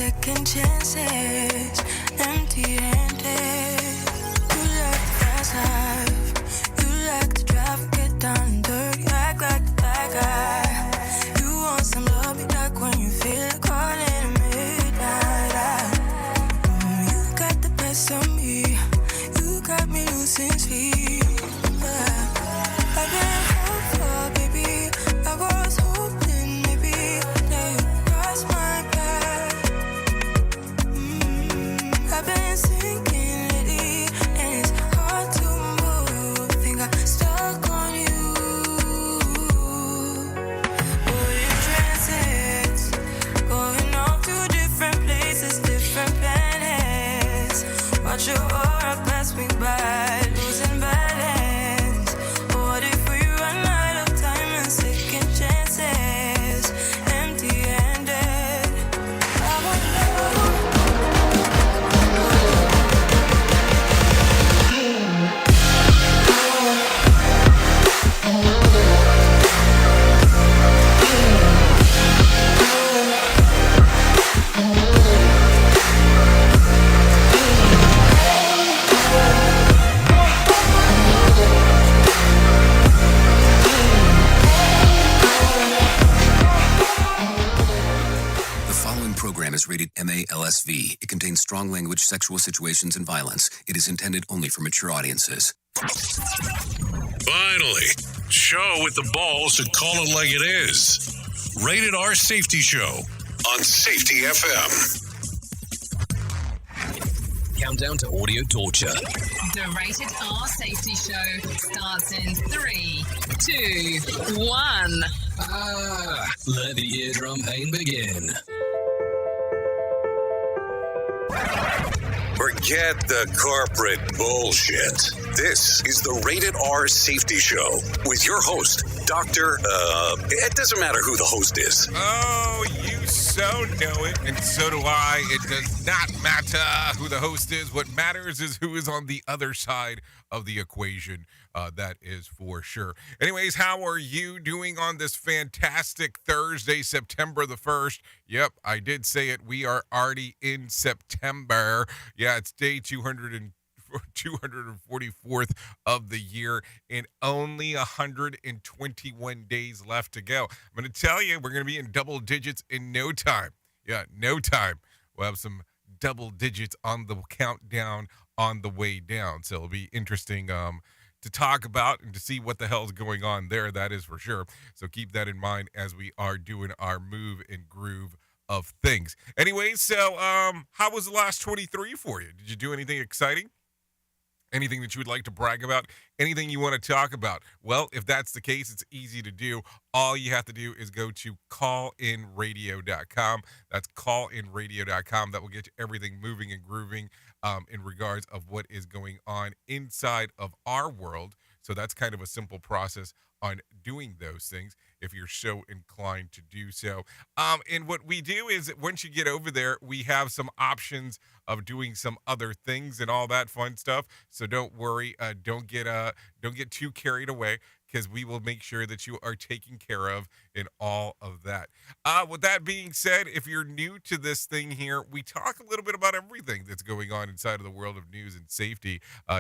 second chances, empty-handed. You like the fast life, you like to drive, get down and dirty, act like the bad guy. You want some love, you like when you feel it calling at midnight. You got the best of me, you got me losing sleep. I've been hopeful, baby, I was hoping maybe that you'd cross my path. I've been sinking lately, and it's hard to move. Think I'm stuck on you. We're in transits, going off to different places, different planets. Watch your aura pass me by, losing balance. What if we run out of time and second chances, empty-handed? I wanna know. The following program is rated MALSV. It contains strong language, sexual situations, and violence. It is intended only for mature audiences. Finally, show with the balls to call it like it is. Rated R Safety Show on Safety FM. Countdown to audio torture. The Rated R Safety Show starts in 3, 2, 1. Let the eardrum pain begin. Forget the corporate bullshit. This is the Rated R Safety Show with your host, Dr. It doesn't matter who the host is. Oh, you so know it, and so do I. It does not matter who the host is. What matters is who is on the other side of the equation. That is for sure. Anyways, how are you doing on this fantastic Thursday, September the 1st? Yep, I did say it. We are already in September. Yeah, it's day 244th of the year and only 121 days left to go. I'm going to tell you, we're going to be in double digits in no time. Yeah, no time. We'll have some double digits on the countdown on the way down. So it'll be interesting to talk about and to see what the hell is going on there. That is for sure. So keep that in mind as we are doing our move and groove of things. Anyways, so how was the last 23 for you? Did you do anything exciting? Anything that you would like to brag about? Anything you want to talk about? Well, if that's the case, it's easy to do. All you have to do is go to callinradio.com. That's callinradio.com. That will get you everything moving and grooving in regards of what is going on inside of our world. So that's kind of a simple process on doing those things if you're so inclined to do so. And what we do is that once you get over there, we have some options of doing some other things and all that fun stuff. So don't worry, don't get too carried away, because we will make sure that you are taken care of in all of that. With that being said, if you're new to this thing here, we talk a little bit about everything that's going on inside of the world of news and safety,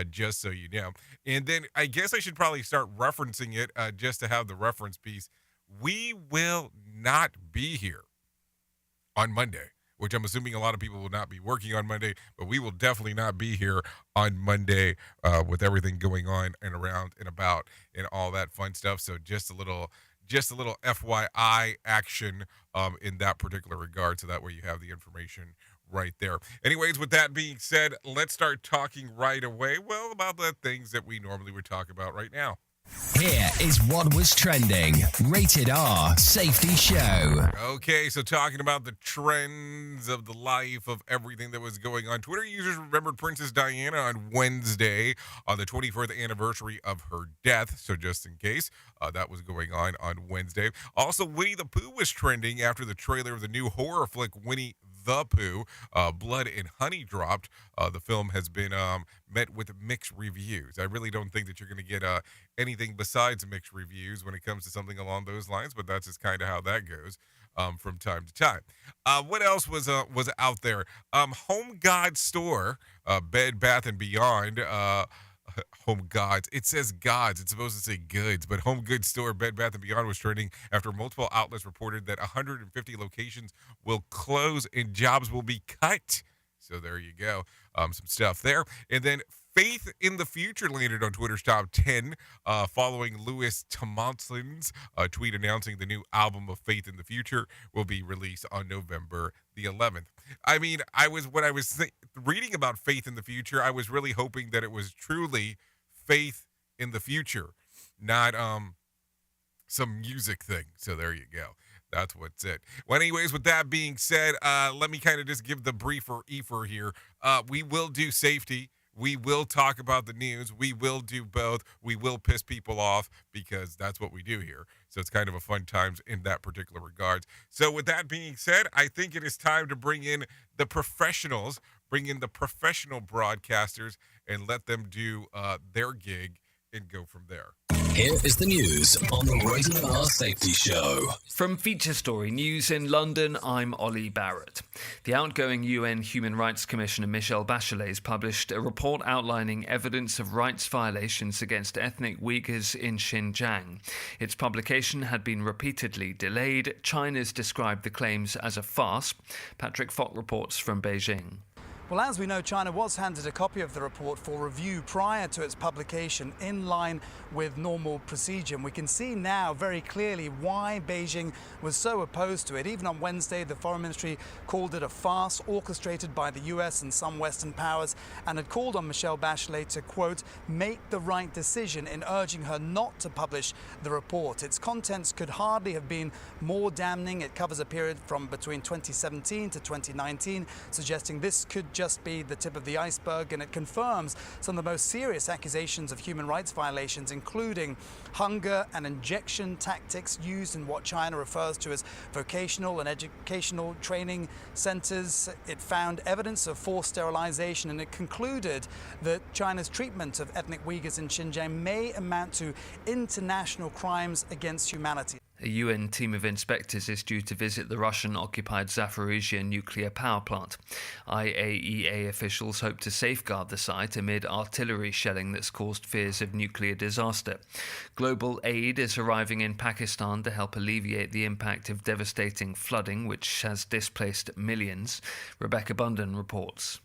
just so you know. And then I guess I should probably start referencing it just to have the reference piece. We will not be here on Monday, which I'm assuming a lot of people will not be working on Monday, but we will definitely not be here on Monday with everything going on and around and about and all that fun stuff. So just a little FYI action in that particular regard, so that way you have the information right there. Anyways, with that being said, let's start talking right away, well, about the things that we normally would talk about right now. Here is what was trending. Rated R Safety Show. Okay, so talking about the trends of the life of everything that was going on. Twitter users remembered Princess Diana on Wednesday on the 24th anniversary of her death. So just in case, that was going on Wednesday. Also, Winnie the Pooh was trending after the trailer of the new horror flick Winnie the Pooh, Blood and Honey dropped. The film has been met with mixed reviews. I really don't think that you're going to get anything besides mixed reviews when it comes to something along those lines, but that's just kind of how that goes. from time to time. What else was out there? Home Goods store, Bed Bath and Beyond. Home Goods. It says gods. It's supposed to say goods, but Home Goods store Bed Bath & Beyond was trending after multiple outlets reported that 150 locations will close and jobs will be cut. So there you go. Some stuff there. And then Faith in the Future landed on Twitter's top 10 following Louis Tomlinson's tweet announcing the new album of Faith in the Future will be released on November the 11th. I mean, when I was reading about Faith in the Future, I was really hoping that it was truly faith in the future, not some music thing. So there you go. That's what's it. Well, anyways, with that being said, let me kind of just give the briefer here. We will do safety. We will talk about the news. We will do both. We will piss people off because that's what we do here. So it's kind of a fun times in that particular regards. So with that being said, I think it is time to bring in the professionals, bring in the professional broadcasters and let them do their gig and go from there. Here is the news on the Rated R Safety Show. From Feature Story News in London, I'm Ollie Barrett. The outgoing UN Human Rights Commissioner Michelle Bachelet has published a report outlining evidence of rights violations against ethnic Uyghurs in Xinjiang. Its publication had been repeatedly delayed. China's described the claims as a farce. Patrick Fock reports from Beijing. Well, as we know, China was handed a copy of the report for review prior to its publication in line with normal procedure. And we can see now very clearly why Beijing was so opposed to it. Even on Wednesday, the Foreign Ministry called it a farce orchestrated by the US and some Western powers and had called on Michelle Bachelet to, quote, make the right decision in urging her not to publish the report. Its contents could hardly have been more damning. It covers a period from between 2017 to 2019, suggesting this could just be the tip of the iceberg, and it confirms some of the most serious accusations of human rights violations, including hunger and injection tactics used in what China refers to as vocational and educational training centers. It found evidence of forced sterilization, and it concluded that China's treatment of ethnic Uyghurs in Xinjiang may amount to international crimes against humanity. A UN team of inspectors is due to visit the Russian-occupied Zaporizhzhia nuclear power plant. IAEA officials hope to safeguard the site amid artillery shelling that's caused fears of nuclear disaster. Global aid is arriving in Pakistan to help alleviate the impact of devastating flooding, which has displaced millions. Rebecca Bunden reports.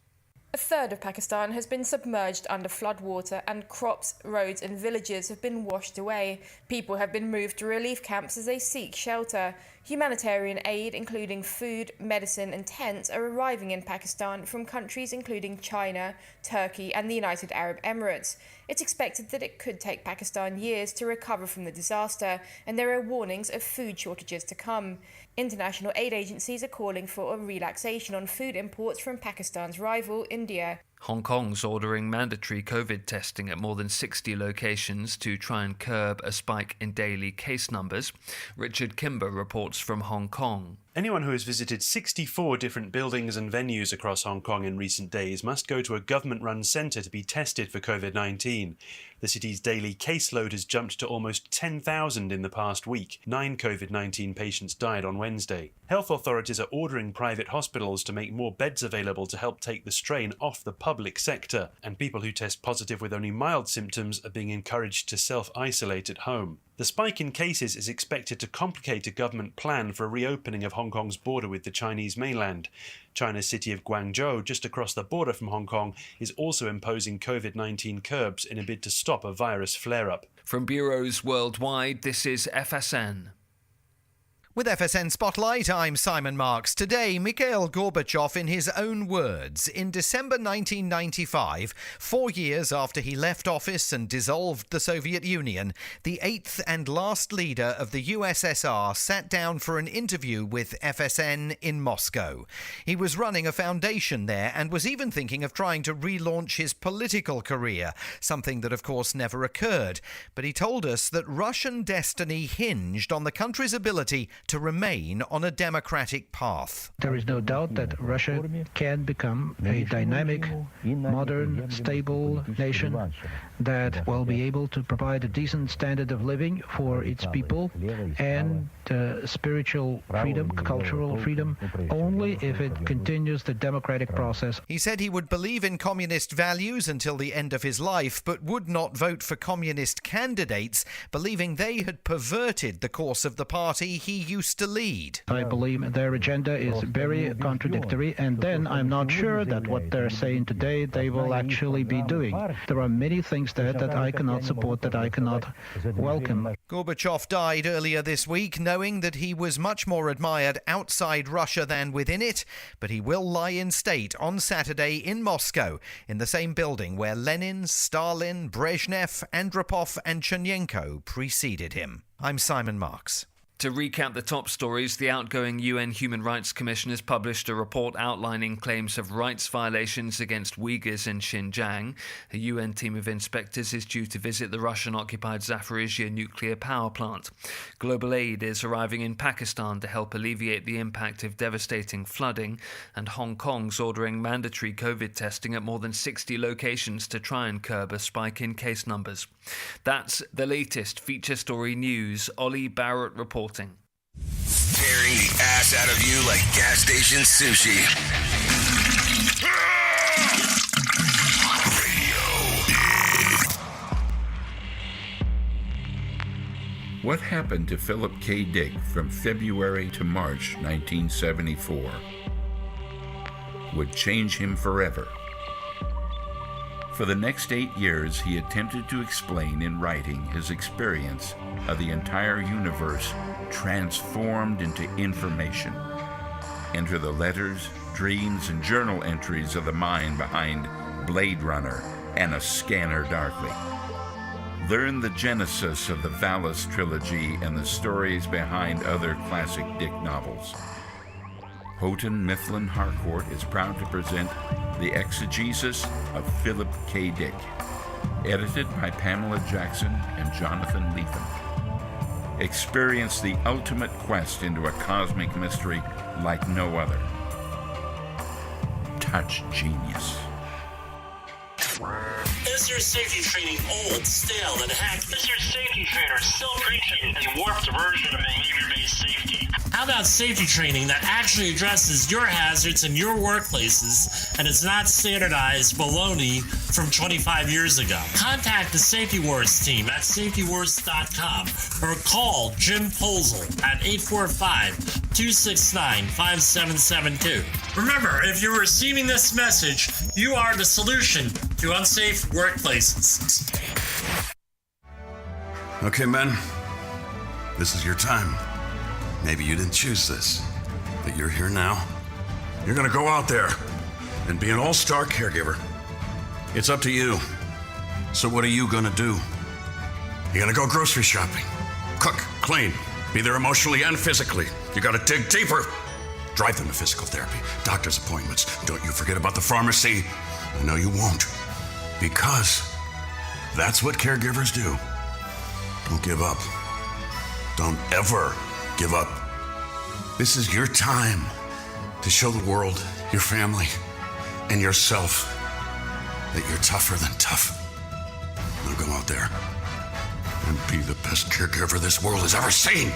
A third of Pakistan has been submerged under floodwater, and crops, roads and villages have been washed away. People have been moved to relief camps as they seek shelter. Humanitarian aid, including food, medicine and tents, are arriving in Pakistan from countries including China, Turkey and the United Arab Emirates. It's expected that it could take Pakistan years to recover from the disaster, and there are warnings of food shortages to come. International aid agencies are calling for a relaxation on food imports from Pakistan's rival, India. Hong Kong's ordering mandatory COVID testing at more than 60 locations to try and curb a spike in daily case numbers. Richard Kimber reports from Hong Kong. Anyone who has visited 64 different buildings and venues across Hong Kong in recent days must go to a government-run centre to be tested for COVID-19. The city's daily caseload has jumped to almost 10,000 in the past week. 9 COVID-19 patients died on Wednesday. Health authorities are ordering private hospitals to make more beds available to help take the strain off the public sector, and people who test positive with only mild symptoms are being encouraged to self-isolate at home. The spike in cases is expected to complicate a government plan for a reopening of Hong Kong's border with the Chinese mainland. China's city of Guangzhou, just across the border from Hong Kong, is also imposing COVID-19 curbs in a bid to stop a virus flare-up. From bureaus worldwide, this is FSN. With FSN Spotlight, I'm Simon Marks. Today, Mikhail Gorbachev, in his own words, in December 1995, 4 years after he left office and dissolved the Soviet Union, the eighth and last leader of the USSR sat down for an interview with FSN in Moscow. He was running a foundation there and was even thinking of trying to relaunch his political career, something that of course never occurred. But he told us that Russian destiny hinged on the country's ability to remain on a democratic path. There is no doubt that Russia can become a dynamic, modern, stable nation that will be able to provide a decent standard of living for its people and spiritual freedom, cultural freedom, only if it continues the democratic process. He said he would believe in communist values until the end of his life, but would not vote for communist candidates, believing they had perverted the course of the party he used to lead. I believe their agenda is very contradictory, and then I'm not sure that what they're saying today they will actually be doing. There are many things there that I cannot support, that I cannot welcome. Gorbachev died earlier this week, knowing that he was much more admired outside Russia than within it, but he will lie in state on Saturday in Moscow, in the same building where Lenin, Stalin, Brezhnev, Andropov and Chernenko preceded him. I'm Simon Marks. To recap the top stories, the outgoing UN Human Rights Commission has published a report outlining claims of rights violations against Uyghurs in Xinjiang. A UN team of inspectors is due to visit the Russian-occupied Zaporizhzhia nuclear power plant. Global aid is arriving in Pakistan to help alleviate the impact of devastating flooding, and Hong Kong's ordering mandatory COVID testing at more than 60 locations to try and curb a spike in case numbers. That's the latest feature story news. Ollie Barrett reporting. Tearing the ass out of you like gas station sushi. What happened to Philip K. Dick from February to March 1974 would change him forever. For the next 8 years, he attempted to explain in writing his experience of the entire universe transformed into information. Enter the letters, dreams, and journal entries of the mind behind Blade Runner and A Scanner Darkly. Learn the genesis of the Valis trilogy and the stories behind other classic Dick novels. Houghton Mifflin Harcourt is proud to present The Exegesis of Philip K. Dick, edited by Pamela Jackson and Jonathan Lethem. Experience the ultimate quest into a cosmic mystery like no other. Touch genius. Is your safety training old, stale, and hacked? Is your safety trainer still preaching a warped version of behavior-based safety? How about safety training that actually addresses your hazards in your workplaces and is not standardized baloney from 25 years ago? Contact the Safety Wars team at safetywars.com or call Jim Posel at 845-269-5772. Remember, if you're receiving this message, you are the solution to unsafe workplaces. Okay, men, this is your time. Maybe you didn't choose this, but you're here now. You're gonna go out there and be an all-star caregiver. It's up to you. So what are you gonna do? You're gonna go grocery shopping, cook, clean, be there emotionally and physically. You gotta dig deeper. Drive them to physical therapy, doctor's appointments. Don't you forget about the pharmacy. I know you won't, because that's what caregivers do. Don't give up. Don't ever give up. This is your time to show the world, your family, and yourself that you're tougher than tough. Now go out there and be the best caregiver this world has ever seen.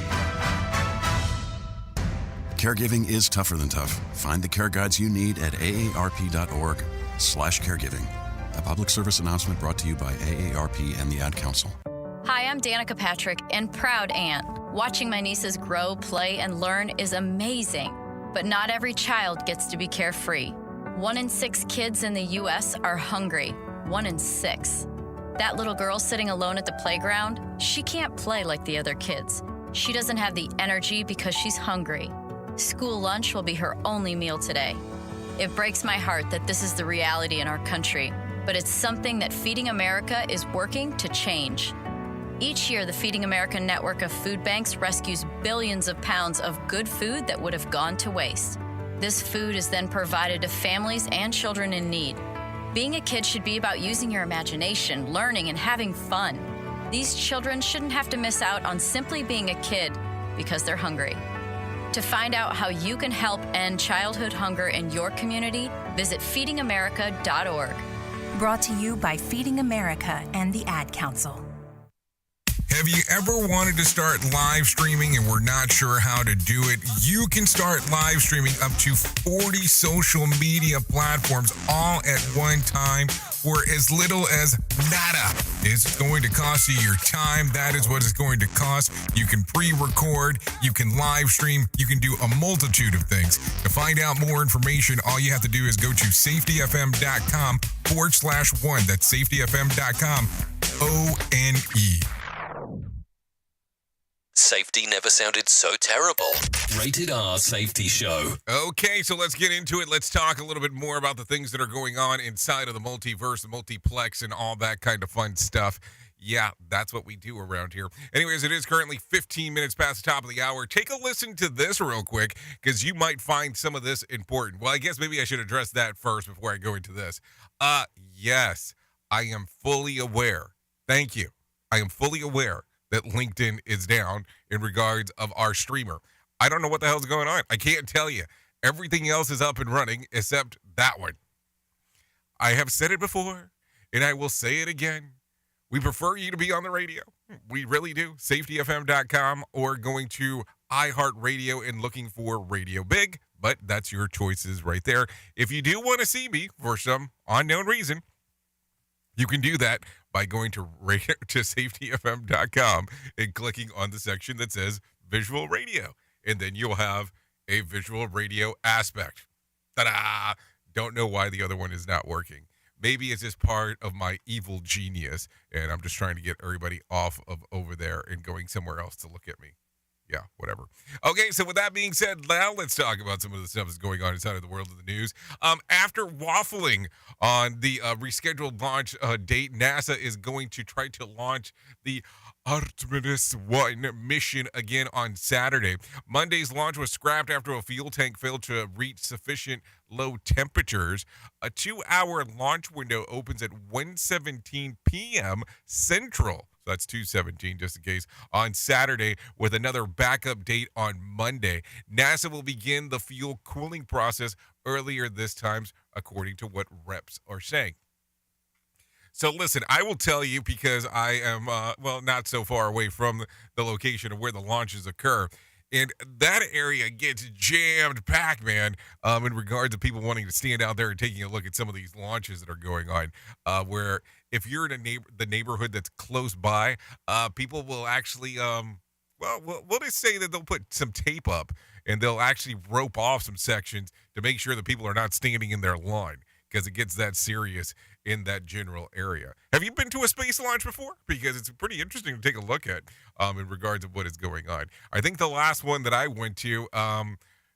Caregiving is tougher than tough. Find the care guides you need at aarp.org/caregiving. A public service announcement brought to you by AARP and the Ad Council. Hi, I'm Danica Patrick and proud aunt. Watching my nieces grow, play, and learn is amazing. But not every child gets to be carefree. 1 in 6 kids in the U.S. are hungry. 1 in 6. That little girl sitting alone at the playground, she can't play like the other kids. She doesn't have the energy because she's hungry. School lunch will be her only meal today. It breaks my heart that this is the reality in our country, but it's something that Feeding America is working to change. Each year, the Feeding America network of food banks rescues billions of pounds of good food that would have gone to waste. This food is then provided to families and children in need. Being a kid should be about using your imagination, learning, and having fun. These children shouldn't have to miss out on simply being a kid because they're hungry. To find out how you can help end childhood hunger in your community, visit feedingamerica.org. Brought to you by Feeding America and the Ad Council. Have you ever wanted to start live streaming and were not sure how to do it? You can start live streaming up to 40 social media platforms all at one time for as little as nada. It's going to cost you your time. That is what it's going to cost. You can pre-record, you can live stream, you can do a multitude of things. To find out more information, all you have to do is go to safetyfm.com/one. That's safetyfm.com, ONE. Safety never sounded so terrible. Rated R Safety Show. Okay, so let's get into it. Let's talk a little bit more about the things that are going on inside of the multiverse, the multiplex, and all that kind of fun stuff. Yeah, that's what we do around here. Anyways, it is currently 15 minutes past the top of the hour. Take a listen to this real quick, because you might find some of this important. Well, I guess maybe I should address that first before I go into this. Yes, I am fully aware. Thank you. I am fully aware that LinkedIn is down in regards of our streamer. I don't know what the hell's going on. I can't tell you. Everything else is up and running except that one. I have said it before, and I will say it again. We prefer you to be on the radio. We really do. SafetyFM.com or going to iHeartRadio and looking for Radio Big, but that's your choices right there. If you do want to see me for some unknown reason, you can do that by going to safetyfm.com and clicking on the section that says Visual Radio. And then you'll have a visual radio aspect. Ta-da! Don't know why the other one is not working. Maybe it's just part of my evil genius, and I'm just trying to get everybody off of over there and going somewhere else to look at me. Yeah, whatever. Okay, so with that being said, now let's talk about some of the stuff that's going on inside of the world of the news. After waffling on the rescheduled launch date, NASA is going to try to launch the Artemis 1 mission again on Saturday. Monday's launch was scrapped after a fuel tank failed to reach sufficient low temperatures. A 2-hour launch window opens at 1:17 p.m. Central. So that's 2:17, just in case, on Saturday, with another backup date on Monday. NASA will begin the fuel cooling process earlier this time, according to what reps are saying. So listen, I will tell you, because I am, not so far away from the location of where the launches occur. And that area gets jammed packed, man, in regards to people wanting to stand out there and taking a look at some of these launches that are going on, where if you're in the neighborhood that's close by, people will actually, we'll just say that they'll put some tape up and they'll actually rope off some sections to make sure that people are not standing in their line, because it gets that serious in that general area. Have you been to a space launch before? Because it's pretty interesting to take a look at in regards of what is going on. I think the last one that I went to,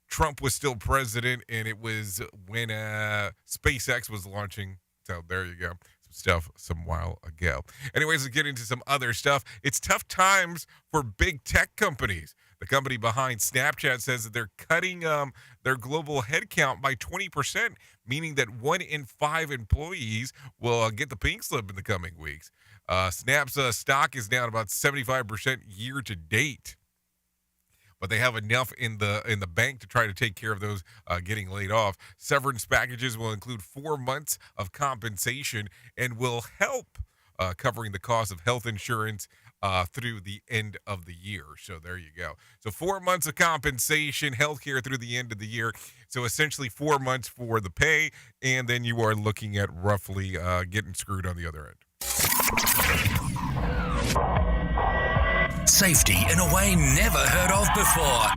Trump was still president, and it was when SpaceX was launching. So there you go. Some while ago. Anyways, let's get into some other stuff. It's tough times for big tech companies. The company behind Snapchat says that they're cutting their global headcount by 20%, meaning that 1 in 5 employees will get the pink slip in the coming weeks. Snap's stock is down about 75% year to date, but they have enough in the bank to try to take care of those getting laid off. Severance packages will include 4 months of compensation and will help covering the cost of health insurance through the end of the year. So there you go. So 4 months of compensation, healthcare through the end of the year. So essentially 4 months for the pay, and then you are looking at roughly getting screwed on the other end. Safety in a way never heard of before.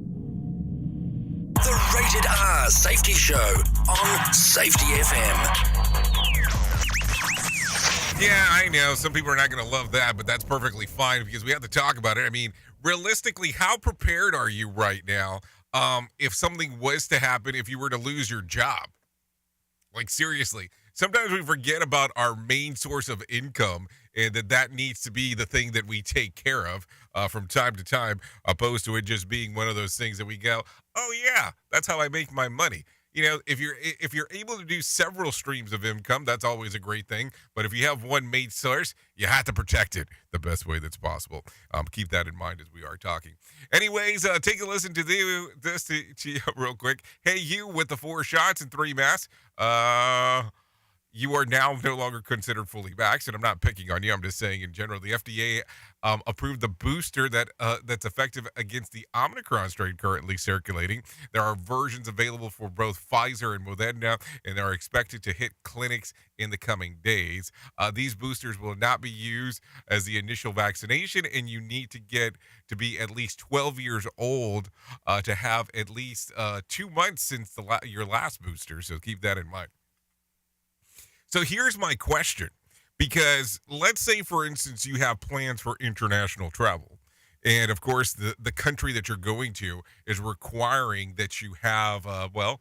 The Rated R Safety Show on Safety FM. Yeah, I know. Some people are not going to love that, but that's perfectly fine because we have to talk about it. I mean, realistically, how prepared are you right now if something was to happen, if you were to lose your job? Like, seriously. Sometimes we forget about our main source of income and that needs to be the thing that we take care of from time to time, opposed to it just being one of those things that we go, oh, yeah, that's how I make my money. if you're able to do several streams of income, that's always a great thing. But if you have one main source, you have to protect it the best way that's possible. Keep that in mind as we are talking. Anyways, take a listen to this real quick. Hey, you with the 4 shots and 3 masks. You are now no longer considered fully vaxxed, and I'm not picking on you. I'm just saying in general, the FDA approved the booster that's effective against the Omicron strain currently circulating. There are versions available for both Pfizer and Moderna, and they are expected to hit clinics in the coming days. These boosters will not be used as the initial vaccination, and you need to be at least 12 years old to have at least 2 months since your last booster, so keep that in mind. So here's my question, because let's say, for instance, you have plans for international travel. And, of course, the country that you're going to is requiring that you have, the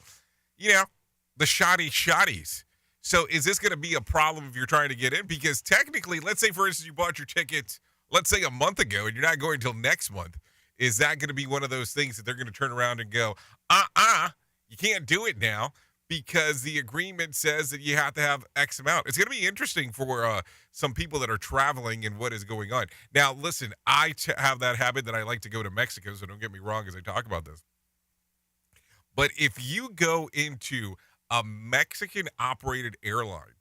shotties. So is this going to be a problem if you're trying to get in? Because technically, let's say, for instance, you bought your tickets, let's say a month ago, and you're not going until next month. Is that going to be one of those things that they're going to turn around and go, you can't do it now? Because the agreement says that you have to have X amount. It's going to be interesting for some people that are traveling and what is going on. Now, listen, I have that habit that I like to go to Mexico, so don't get me wrong as I talk about this. But if you go into a Mexican-operated airline,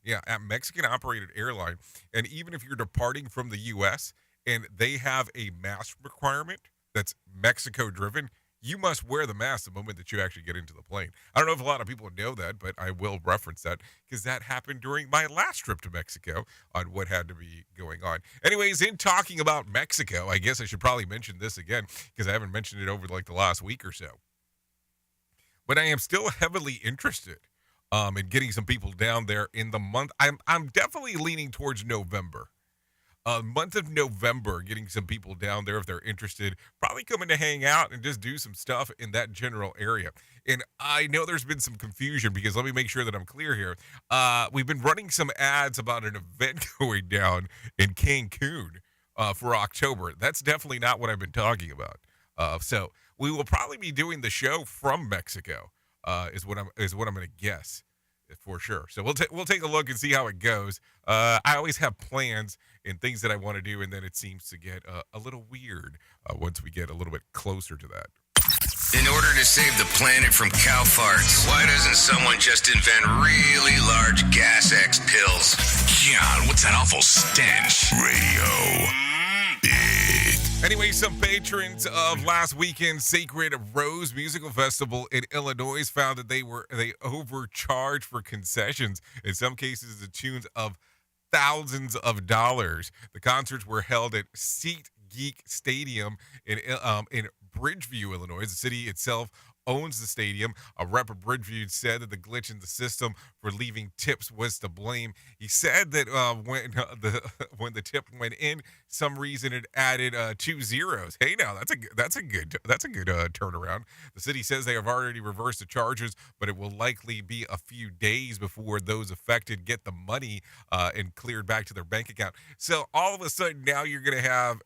and even if you're departing from the U.S. and they have a mask requirement that's Mexico-driven, you must wear the mask the moment that you actually get into the plane. I don't know if a lot of people know that, but I will reference that because that happened during my last trip to Mexico on what had to be going on. Anyways, in talking about Mexico, I guess I should probably mention this again because I haven't mentioned it over like the last week or so. But I am still heavily interested in getting some people down there in the month. I'm definitely leaning towards November. Month of November, getting some people down there if they're interested, probably coming to hang out and just do some stuff in that general area. And I know there's been some confusion because let me make sure that I'm clear here. We've been running some ads about an event going down in Cancun for October. That's definitely not what I've been talking about. So we will probably be doing the show from Mexico, is what I'm going to guess. For sure. So we'll take a look and see how it goes. I always have plans and things that I want to do, and then it seems to get a little weird once we get a little bit closer to that. In order to save the planet from cow farts, why doesn't someone just invent really large Gas X pills? God, what's that awful stench? Radio. Anyway, some patrons of last weekend's Sacred Rose Musical Festival in Illinois found that they overcharged for concessions, in some cases the tunes of thousands of dollars. The concerts were held at SeatGeek Stadium in Bridgeview, Illinois. The city itself owns the stadium. A rep of Bridgeview said that the glitch in the system for leaving tips was to blame. He said that when the tip went in, some reason it added 2 zeros. Hey, now that's a good turnaround. The city says they have already reversed the charges, but it will likely be a few days before those affected get the money and cleared back to their bank account. So all of a sudden now you're going to have,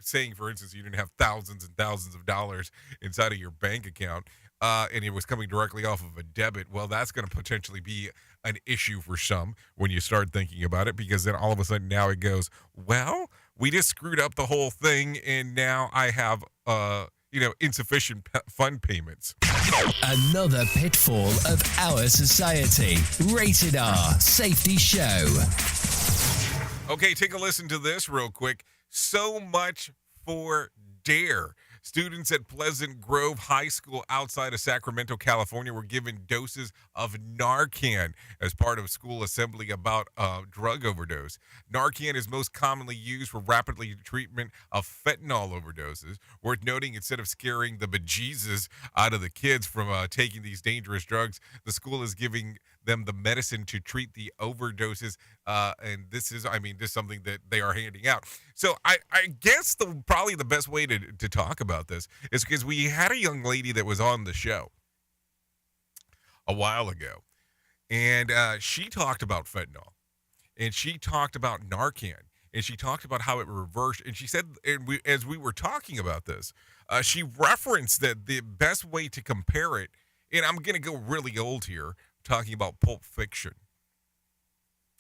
saying for instance you didn't have thousands and thousands of dollars inside of your bank account. And it was coming directly off of a debit, well, that's going to potentially be an issue for some when you start thinking about it, because then all of a sudden now it goes, well, we just screwed up the whole thing, and now I have, insufficient fund payments. Another pitfall of our society. Rated R Safety Show. Okay, take a listen to this real quick. So much for DARE. Students at Pleasant Grove High School outside of Sacramento, California, were given doses of Narcan as part of school assembly about drug overdose. Narcan is most commonly used for rapidly treatment of fentanyl overdoses. Worth noting, instead of scaring the bejesus out of the kids from taking these dangerous drugs, the school is giving them the medicine to treat the overdoses, and this is something that they are handing out. So I guess probably the best way to talk about this is because we had a young lady that was on the show a while ago, and she talked about fentanyl, and she talked about Narcan, and she talked about how it reversed, and she said, as we were talking about this, she referenced that the best way to compare it And I'm going to go really old here, talking about Pulp Fiction.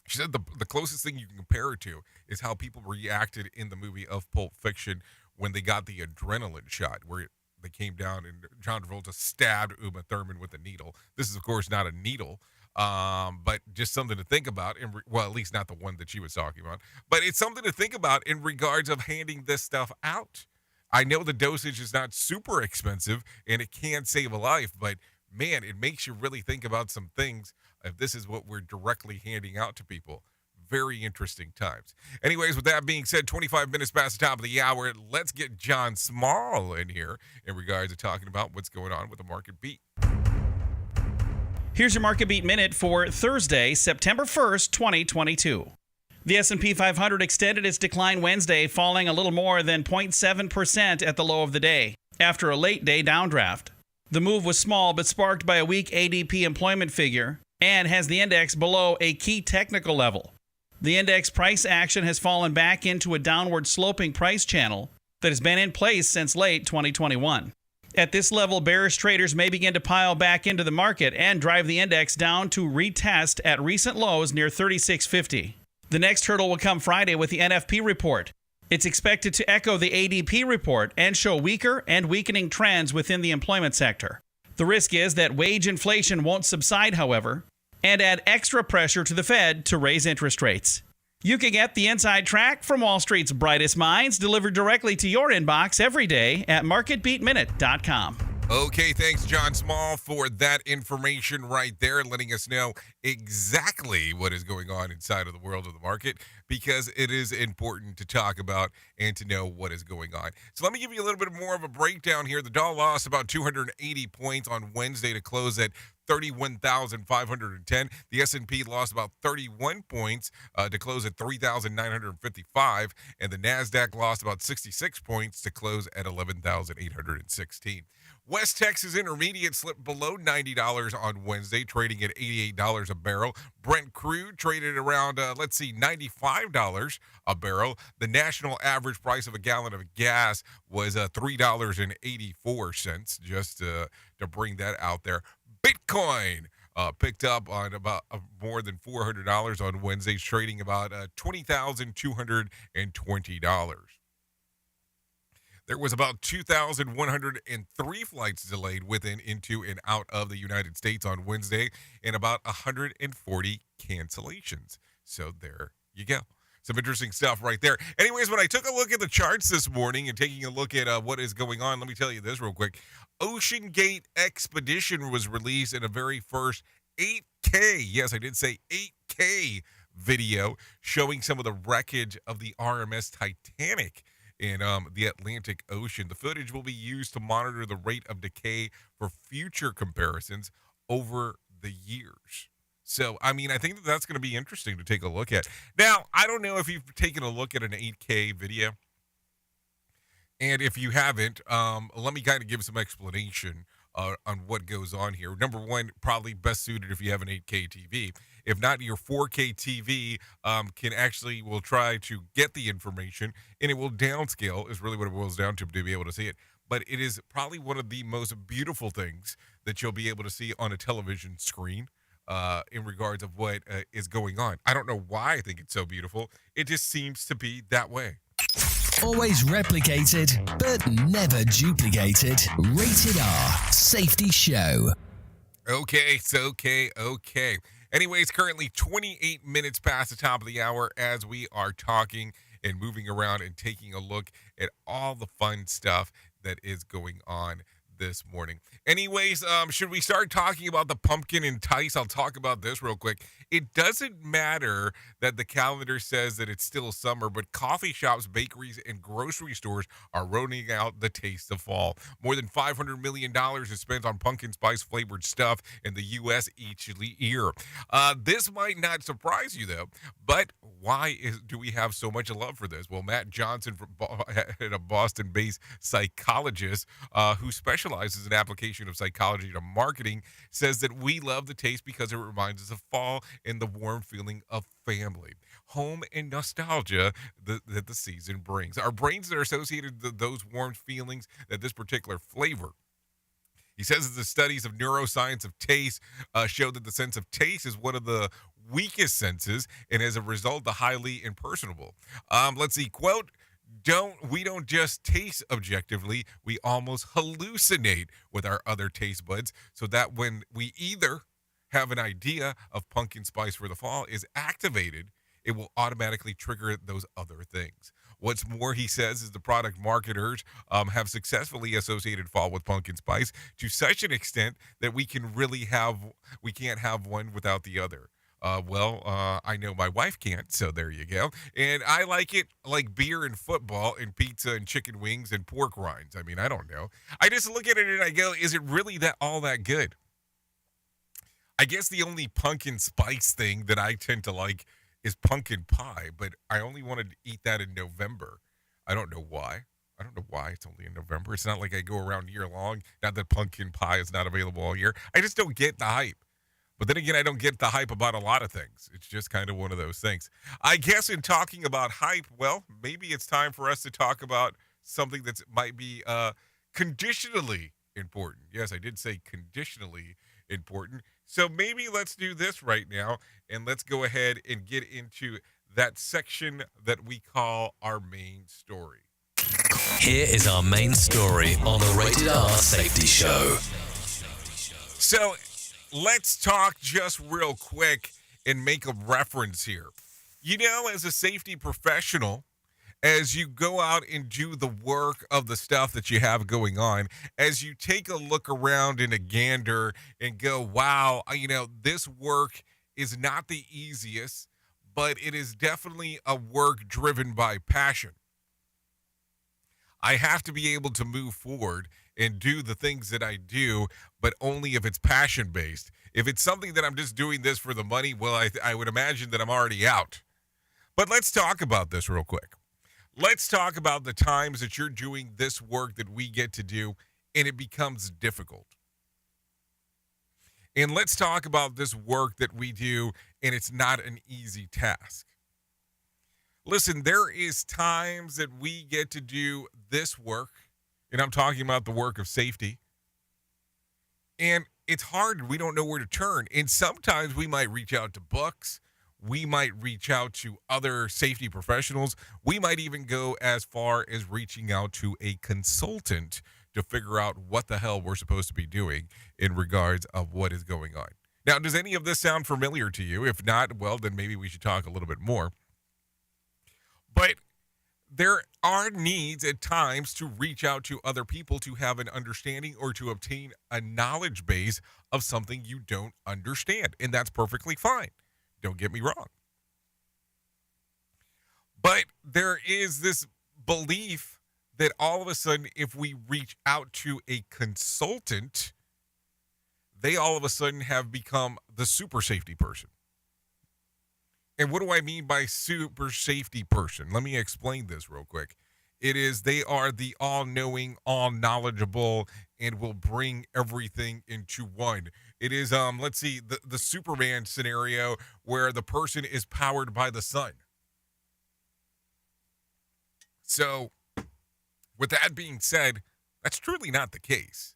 She said the closest thing you can compare it to is how people reacted in the movie of Pulp Fiction when they got the adrenaline shot, where they came down and John Travolta stabbed Uma Thurman with a needle. This is, of course, not a needle, but just something to think about. Well, at least not the one that she was talking about. But it's something to think about in regards of handing this stuff out. I know the dosage is not super expensive, and it can save a life, but, man, it makes you really think about some things if this is what we're directly handing out to people. Very interesting times. Anyways, with that being said, 25 minutes past the top of the hour, let's get John Small in here in regards to talking about what's going on with the market beat. Here's your Market Beat Minute for Thursday, September 1st, 2022. The S&P 500 extended its decline Wednesday, falling a little more than 0.7% at the low of the day, after a late day downdraft. The move was small but sparked by a weak ADP employment figure and has the index below a key technical level. The index price action has fallen back into a downward sloping price channel that has been in place since late 2021. At this level, bearish traders may begin to pile back into the market and drive the index down to retest at recent lows near 3650. The next hurdle will come Friday with the NFP report. It's expected to echo the ADP report and show weaker and weakening trends within the employment sector. The risk is that wage inflation won't subside, however, and add extra pressure to the Fed to raise interest rates. You can get the inside track from Wall Street's brightest minds delivered directly to your inbox every day at marketbeatminute.com. Okay, thanks, John Small, for that information right there, letting us know exactly what is going on inside of the world of the market, because it is important to talk about and to know what is going on. So let me give you a little bit more of a breakdown here. The Dow lost about 280 points on Wednesday to close at 31,510. The S&P lost about 31 points to close at 3,955, and the NASDAQ lost about 66 points to close at 11,816. West Texas Intermediate slipped below $90 on Wednesday, trading at $88 a barrel. Brent crude traded around, $95 a barrel. The national average price of a gallon of gas was $3.84, just to bring that out there. Bitcoin picked up on about more than $400 on Wednesday, trading about $20,220. There was about 2,103 flights delayed within, into, and out of the United States on Wednesday, and about 140 cancellations. So there you go. Some interesting stuff right there. Anyways, when I took a look at the charts this morning and taking a look at what is going on, let me tell you this real quick. Ocean Gate Expedition was released in a very first 8K, yes, I did say 8K video, showing some of the wreckage of the RMS Titanic in the Atlantic Ocean. The footage will be used to monitor the rate of decay for future comparisons over the years. So, I mean, I think that's going to be interesting to take a look at. Now, I don't know if you've taken a look at an 8K video. And if you haven't, let me kind of give some explanation on what goes on here. Number one, probably best suited if you have an 8K TV. If not, your 4K TV will try to get the information, and it will downscale, is really what it boils down to be able to see it. But it is probably one of the most beautiful things that you'll be able to see on a television screen in regards of what is going on. I don't know why I think it's so beautiful. It just seems to be that way. Always replicated, but never duplicated. Rated R Safety Show. Okay. Anyways, currently 28 minutes past the top of the hour as we are talking and moving around and taking a look at all the fun stuff that is going on this morning. Anyways, should we start talking about the pumpkin entice? I'll talk about this real quick. It doesn't matter that the calendar says that it's still summer, but coffee shops, bakeries, and grocery stores are rolling out the taste of fall. More than $500 million is spent on pumpkin spice flavored stuff in the U.S. each year. This might not surprise you, though, but why do we have so much love for this? Well, Matt Johnson, a Boston-based psychologist who specializes in application of psychology to marketing, says that we love the taste because it reminds us of fall and the warm feeling of family, home, and nostalgia that the season brings. Our brains are associated with those warm feelings that this particular flavor He says that the studies of neuroscience of taste show that the sense of taste is one of the weakest senses and as a result the highly impersonable. Let's see, quote, we don't just taste objectively, we almost hallucinate with our other taste buds, so that when we either have an idea of pumpkin spice for the fall is activated, it will automatically trigger those other things. What's more, he says, is the product marketers have successfully associated fall with pumpkin spice to such an extent that we can't have one without the other. I know my wife can't, so there you go. And I like it like beer and football and pizza and chicken wings and pork rinds. I mean, I don't know. I just look at it and I go, is it really all that good? I guess the only pumpkin spice thing that I tend to like is pumpkin pie, but I only wanted to eat that in November. I don't know why. I don't know why it's only in November. It's not like I go around year long. Not that pumpkin pie is not available all year. I just don't get the hype. But then again, I don't get the hype about a lot of things. It's just kind of one of those things. I guess in talking about hype, well, maybe it's time for us to talk about something that might be conditionally important. Yes, I did say conditionally important. So maybe let's do this right now, and let's go ahead and get into that section that we call our main story. Here is our main story on the Rated R Safety Show. So let's talk just real quick and make a reference here. You know, as a safety professional, as you go out and do the work of the stuff that you have going on, as you take a look around in a gander and go, wow, this work is not the easiest, but it is definitely a work driven by passion. I have to be able to move forward and do the things that I do, but only if it's passion-based. If it's something that I'm just doing this for the money, well, I would imagine that I'm already out. But let's talk about this real quick. Let's talk about the times that you're doing this work that we get to do, and it becomes difficult. And let's talk about this work that we do, and it's not an easy task. Listen, there is times that we get to do this work, and I'm talking about the work of safety, and it's hard. We don't know where to turn. And sometimes we might reach out to books. We might reach out to other safety professionals. We might even go as far as reaching out to a consultant to figure out what the hell we're supposed to be doing in regards of what is going on. Now, does any of this sound familiar to you? If not, well, then maybe we should talk a little bit more. But there are needs at times to reach out to other people to have an understanding or to obtain a knowledge base of something you don't understand. And that's perfectly fine. Don't get me wrong. But there is this belief that all of a sudden, if we reach out to a consultant, they all of a sudden have become the super safety person. And what do I mean by super safety person? Let me explain this real quick. It is they are the all-knowing, all-knowledgeable, and will bring everything into one. It is, let's see, the Superman scenario where the person is powered by the sun. So, with that being said, that's truly not the case.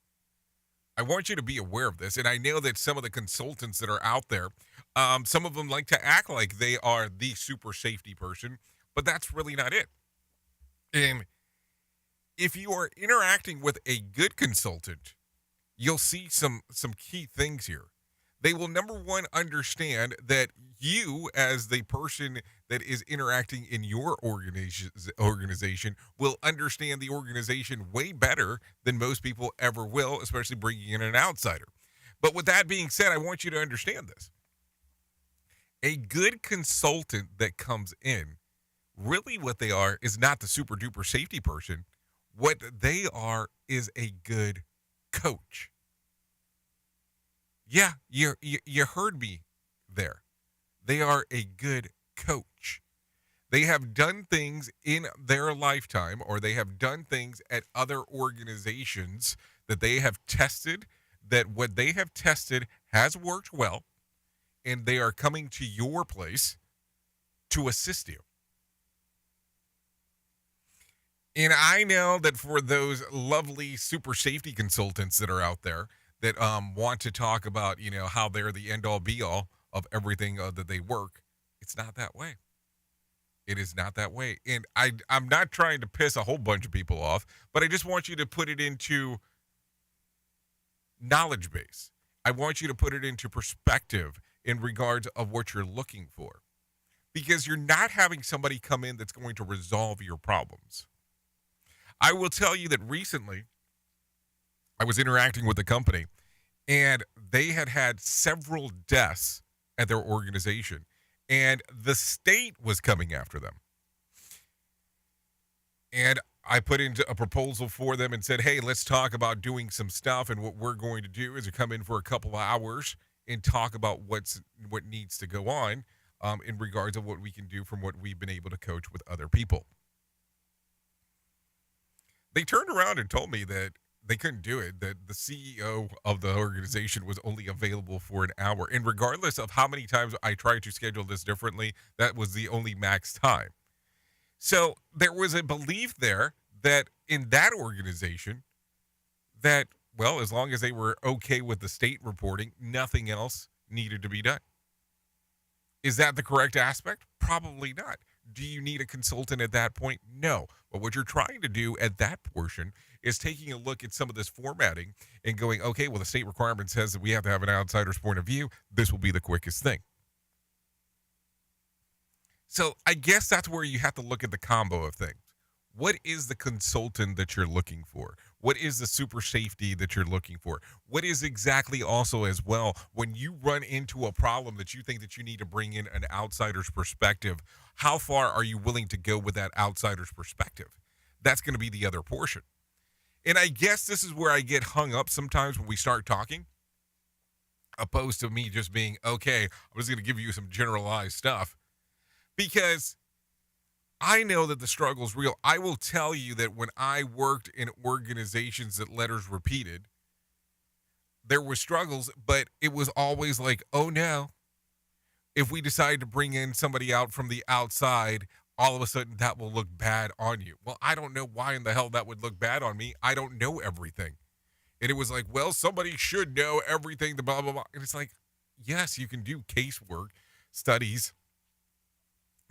I want you to be aware of this, and I know that some of the consultants that are out there, some of them like to act like they are the super safety person, but that's really not it. And if you are interacting with a good consultant, you'll see some key things here. They will, number one, understand that you, as the person that is interacting in your organization, will understand the organization way better than most people ever will, especially bringing in an outsider. But with that being said, I want you to understand this. A good consultant that comes in, really what they are is not the super duper safety person. What they are is a good coach. Yeah, you heard me there. They are a good coach. They have done things in their lifetime, or they have done things at other organizations that they have tested, that what they have tested has worked well, and they are coming to your place to assist you. And I know that for those lovely super safety consultants that are out there that want to talk about, how they're the end all be all of everything that they work, it's not that way. It is not that way. And I'm not trying to piss a whole bunch of people off, but I just want you to put it into knowledge base. I want you to put it into perspective in regards of what you're looking for. Because you're not having somebody come in that's going to resolve your problems. I will tell you that recently I was interacting with a company and they had several deaths at their organization and the state was coming after them. And I put into a proposal for them and said, hey, let's talk about doing some stuff. And what we're going to do is to come in for a couple of hours and talk about what needs to go on in regards of what we can do from what we've been able to coach with other people. They turned around and told me that they couldn't do it, that the CEO of the organization was only available for an hour. And regardless of how many times I tried to schedule this differently, that was the only max time. So there was a belief there that in that organization that, well, as long as they were okay with the state reporting, nothing else needed to be done. Is that the correct aspect? Probably not. Do you need a consultant at that point? No. But what you're trying to do at that portion is taking a look at some of this formatting and going, okay, well, the state requirement says that we have to have an outsider's point of view. This will be the quickest thing. So I guess that's where you have to look at the combo of things. What is the consultant that you're looking for? What is the super safety that you're looking for? What is exactly also as well when you run into a problem that you think that you need to bring in an outsider's perspective, how far are you willing to go with that outsider's perspective? That's going to be the other portion. And I guess this is where I get hung up sometimes when we start talking, opposed to me just being, okay, I'm just going to give you some generalized stuff. Because I know that the struggle is real. I will tell you that when I worked in organizations that letters repeated, there were struggles, but it was always like, oh no, if we decide to bring in somebody out from the outside, all of a sudden that will look bad on you. Well, I don't know why in the hell that would look bad on me. I don't know everything. And it was like, well, somebody should know everything, the blah, blah, blah. And it's like, yes, you can do casework, studies,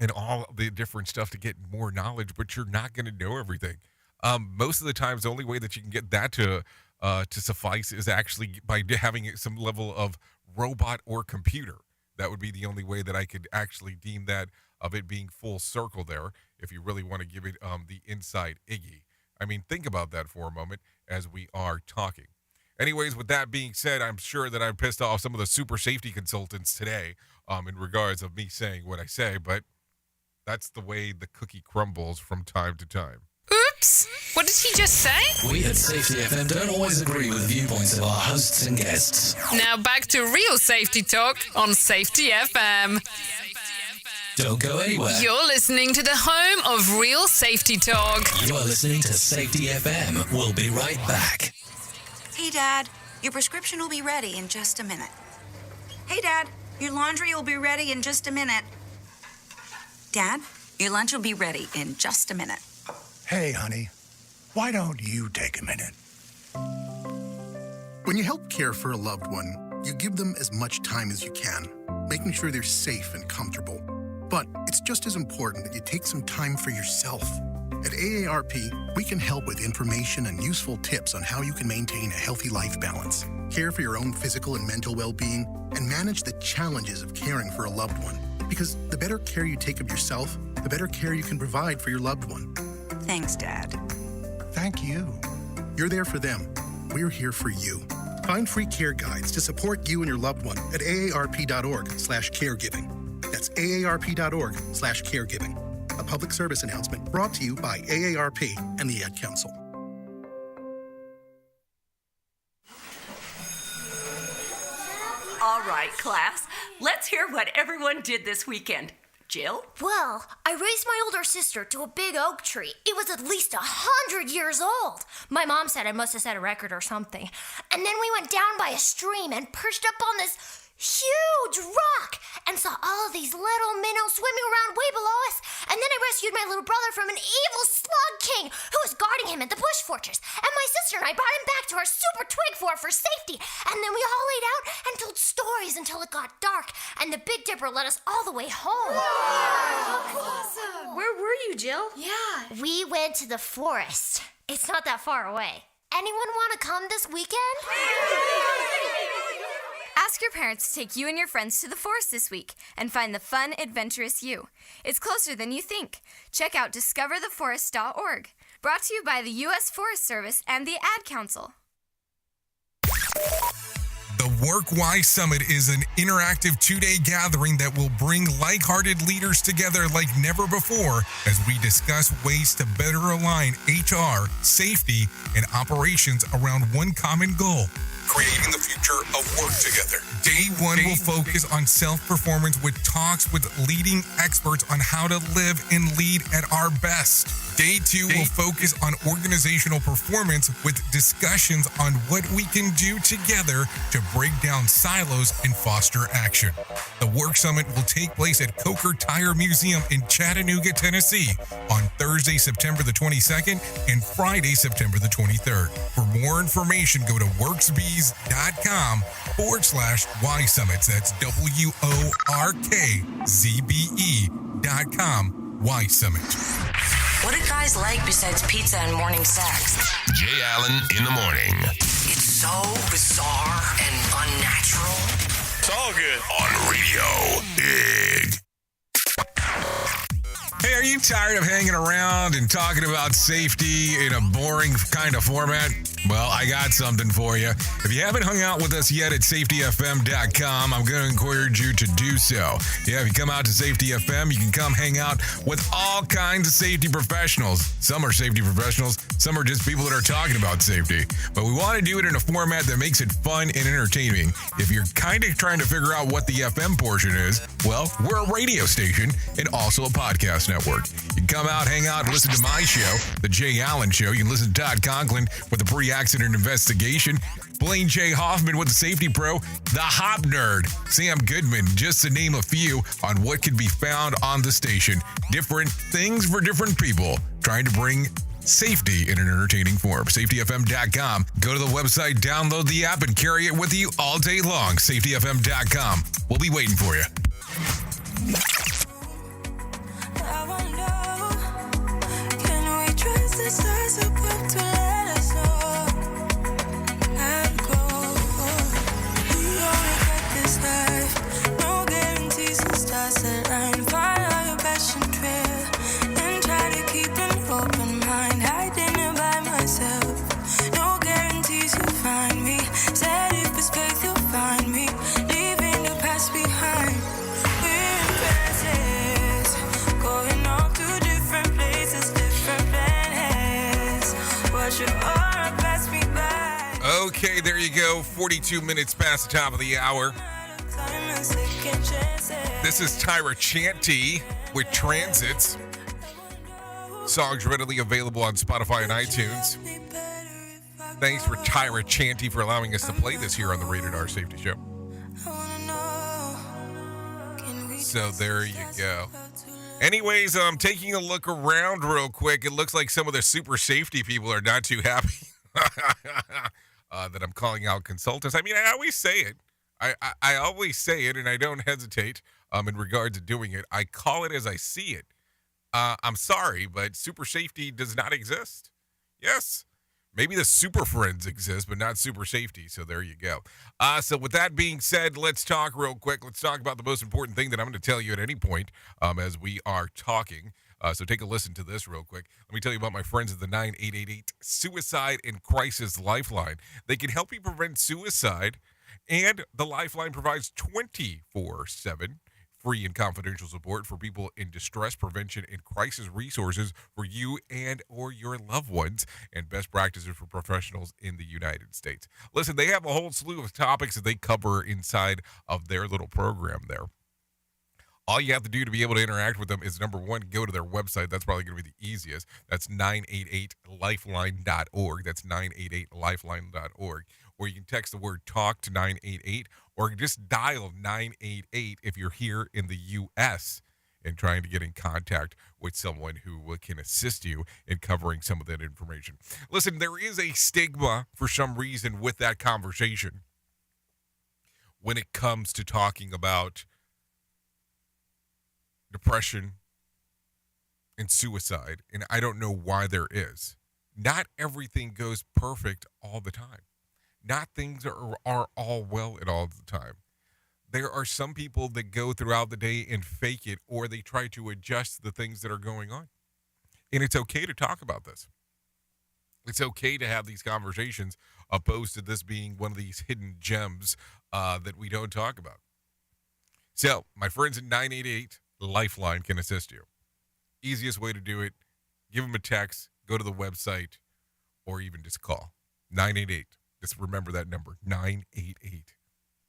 and all the different stuff to get more knowledge, but you're not going to know everything. Most of the times, the only way that you can get that to suffice is actually by having some level of robot or computer. That would be the only way that I could actually deem that of it being full circle there, if you really want to give it the inside Iggy. I mean, think about that for a moment as we are talking. Anyways, with that being said, I'm sure that I pissed off some of the super safety consultants today in regards of me saying what I say, but that's the way the cookie crumbles from time to time. Oops! What did he just say? We at Safety FM don't always agree with the viewpoints of our hosts and guests. Now back to real safety talk on Safety FM. Don't go anywhere. You're listening to the home of real safety talk. You are listening to Safety FM. We'll be right back. Hey, Dad, your prescription will be ready in just a minute. Hey, Dad, your laundry will be ready in just a minute. Dad, your lunch will be ready in just a minute. Hey, honey, why don't you take a minute? When you help care for a loved one, you give them as much time as you can, making sure they're safe and comfortable. But it's just as important that you take some time for yourself. At AARP, we can help with information and useful tips on how you can maintain a healthy life balance, care for your own physical and mental well-being, and manage the challenges of caring for a loved one. Because the better care you take of yourself, the better care you can provide for your loved one. Thanks, Dad. Thank you. You're there for them. We're here for you. Find free care guides to support you and your loved one at aarp.org/caregiving. That's aarp.org/caregiving. A public service announcement brought to you by AARP and the Ad Council. All right, class. Let's hear what everyone did this weekend. Jill? Well, I raised my older sister to a big oak tree. It was at least 100 years old. My mom said I must have set a record or something. And then we went down by a stream and perched up on this huge rock and saw all of these little minnows swimming around way below us. And then I rescued my little brother from an evil slug king who was guarding him at the bush fortress. And my sister and I brought him back to our super twig fort for safety. And then we all laid out and told stories until it got dark. And the Big Dipper led us all the way home. Awesome. Where were you, Jill? Yeah. We went to the forest. It's not that far away. Anyone want to come this weekend? Ask your parents to take you and your friends to the forest this week and find the fun, adventurous you. It's closer than you think. Check out discovertheforest.org. Brought to you by the U.S. Forest Service and the Ad Council. The Work Y Summit is an interactive 2-day gathering that will bring like-hearted leaders together like never before as we discuss ways to better align HR, safety, and operations around one common goal: creating the future of work together. Day 1 will focus on self-performance with talks with leading experts on how to live and lead at our best. Day 2 will focus on organizational performance with discussions on what we can do together to break down silos and foster action. The Work Summit will take place at Coker Tire Museum in Chattanooga, Tennessee on Thursday, September the 22nd and Friday, September the 23rd. For more information, go to workzbe.com/Y Summits. That's WORKZBE.com Y Summit. What do guys like besides pizza and morning sex? Jay Allen in the morning. It's so bizarre and unnatural. It's all good. On Radio Big. Hey, are you tired of hanging around and talking about safety in a boring kind of format? Well, I got something for you. If you haven't hung out with us yet at safetyfm.com, I'm going to encourage you to do so. Yeah, if you come out to Safety FM, you can come hang out with all kinds of safety professionals. Some are safety professionals, some are just people that are talking about safety. But we want to do it in a format that makes it fun and entertaining. If you're kind of trying to figure out what the FM portion is, well, we're a radio station and also a podcast network. You can come out, hang out, and listen to my show, The Jay Allen Show. You can listen to Todd Conklin with the pre-accident investigation, Blaine J. Hoffman with the Safety Pro, The Hop Nerd, Sam Goodman, just to name a few on what can be found on the station. Different things for different people, trying to bring safety in an entertaining form. SafetyFM.com. Go to the website, download the app, and carry it with you all day long. SafetyFM.com. We'll be waiting for you. Okay, there you go. 42 minutes past the top of the hour. This is Tyra Chanty with Transits. Songs readily available on Spotify and iTunes. Thanks for Tyra Chanty for allowing us to play this here on the Rated R Safety Show. So there you go. Anyways, I'm taking a look around real quick. It looks like some of the super safety people are not too happy that I'm calling out consultants. I mean, I always say it. I always say it, and I don't hesitate in regard to doing it. I call it as I see it. I'm sorry, but super safety does not exist. Yes, maybe the super friends exist, but not super safety. So there you go. So with that being said, let's talk real quick. Let's talk about the most important thing that I'm going to tell you at any point as we are talking. So take a listen to this real quick. Let me tell you about my friends at the 9888 Suicide and Crisis Lifeline. They can help you prevent suicide, and the Lifeline provides 24/7 free and confidential support for people in distress, prevention, and crisis resources for you and or your loved ones, and best practices for professionals in the United States. Listen, they have a whole slew of topics that they cover inside of their little program there. All you have to do to be able to interact with them is, number one, go to their website. That's probably going to be the easiest. That's 988lifeline.org. That's 988lifeline.org. Or you can text the word TALK to 988, or just dial 988 if you're here in the U.S. and trying to get in contact with someone who can assist you in covering some of that information. Listen, there is a stigma for some reason with that conversation when it comes to talking about depression and suicide, and I don't know why there is. Not everything goes perfect all the time. Not things are all well at all the time. There are some people that go throughout the day and fake it, or they try to adjust the things that are going on. And it's okay to talk about this. It's okay to have these conversations opposed to this being one of these hidden gems that we don't talk about. So my friends at 988 Lifeline can assist you. Easiest way to do it, give them a text, go to the website, or even just call 988. Just remember that number, 988.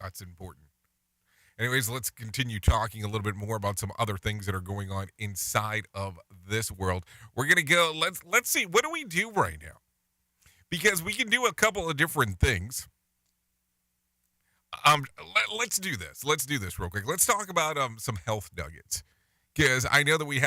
That's important. Anyways, let's continue talking a little bit more about some other things that are going on inside of this world. We're going to go, let's see, what do we do right now? Because we can do a couple of different things. Let's do this. Let's do this real quick. Let's talk about some health nuggets. Because I know that we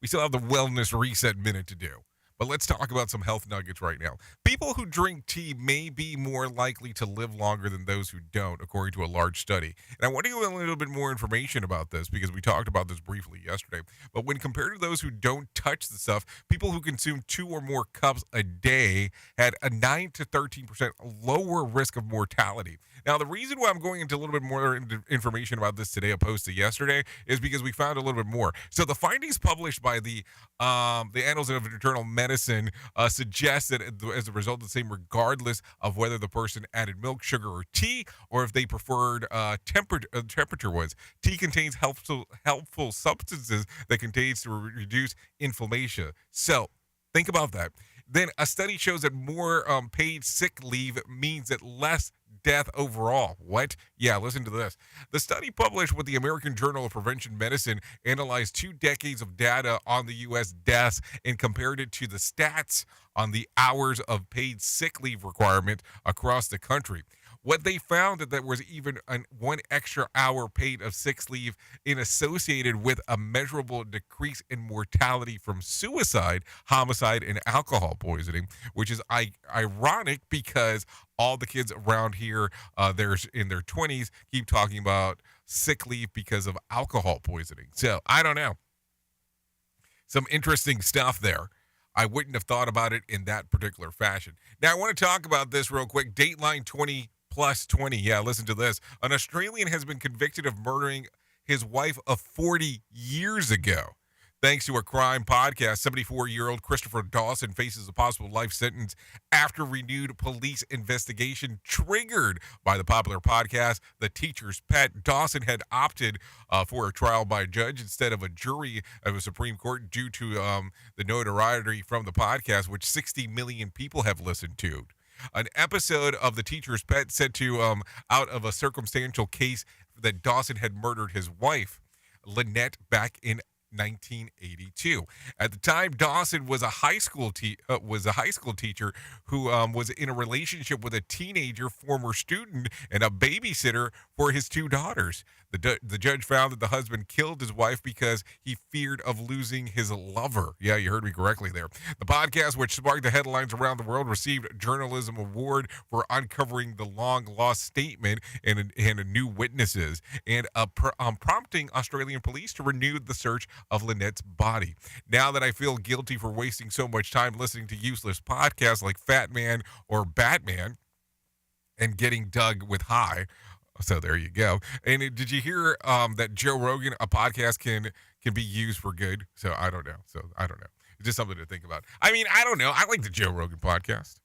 still have the wellness reset minute to do. But let's talk about some health nuggets right now. People who drink tea may be more likely to live longer than those who don't, according to a large study. And I want to give a little bit more information about this because we talked about this briefly yesterday. But when compared to those who don't touch the stuff, people who consume 2 or more cups a day had a 9 to 13% lower risk of mortality. Now, the reason why I'm going into a little bit more information about this today opposed to yesterday is because we found a little bit more. So the findings published by the Annals of Internal Medicine suggest that as a result of the same, regardless of whether the person added milk, sugar, or tea, or if they preferred temperature was. Tea contains helpful substances that contains to reduce inflammation. So think about that. Then a study shows that more paid sick leave means that less death overall. What? Yeah, listen to this. The study published with the American Journal of Prevention Medicine analyzed 2 decades of data on the U.S. deaths and compared it to the stats on the hours of paid sick leave requirement across the country. What they found that there was even 1 extra hour paid of sick leave associated with a measurable decrease in mortality from suicide, homicide, and alcohol poisoning, which is ironic because all the kids around here, they're in their 20s, keep talking about sick leave because of alcohol poisoning. So I don't know. Some interesting stuff there. I wouldn't have thought about it in that particular fashion. Now I want to talk about this real quick. Dateline 20+20. Yeah, listen to this. An Australian has been convicted of murdering his wife of 40 years ago. Thanks to a crime podcast, 74-year-old Christopher Dawson faces a possible life sentence after renewed police investigation triggered by the popular podcast, The Teacher's Pet. Dawson had opted for a trial by a judge instead of a jury of a Supreme Court due to the notoriety from the podcast, which 60 million people have listened to. An episode of The Teacher's Pet said to out of a circumstantial case that Dawson had murdered his wife, Lynette, back in 1982. At the time, Dawson was a high school teacher who was in a relationship with a teenager former student and a babysitter for his 2 daughters. The judge found that the husband killed his wife because he feared of losing his lover. Yeah, you heard me correctly there. The podcast, which sparked the headlines around the world, received a journalism award for uncovering the long-lost statement and new witnesses, and prompting Australian police to renew the search of Lynette's body. Now that I feel guilty for wasting so much time listening to useless podcasts like Fat Man or Batman and getting dug with high. So there you go. And did you hear that Joe Rogan, a podcast can be used for good? So I don't know. It's just something to think about. I mean, I don't know. I like the Joe Rogan podcast.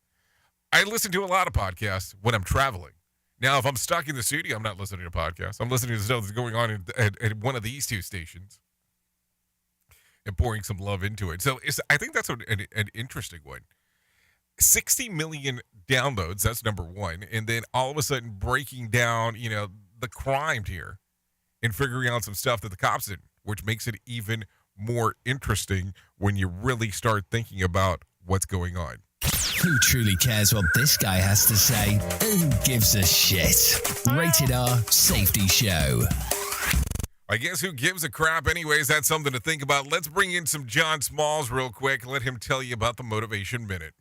I listen to a lot of podcasts when I'm traveling. Now, if I'm stuck in the studio, I'm not listening to podcasts. I'm listening to stuff that's going on at one of these 2 stations and pouring some love into it. So I think that's an interesting one. 60 million downloads, that's number 1. And then all of a sudden breaking down, the crime here and figuring out some stuff that the cops did, which makes it even more interesting when you really start thinking about what's going on. Who truly cares what this guy has to say? Who gives a shit? Rated R Safety Show. I guess who gives a crap anyways? That's something to think about. Let's bring in some John Smalls real quick. Let him tell you about the Motivation Minute.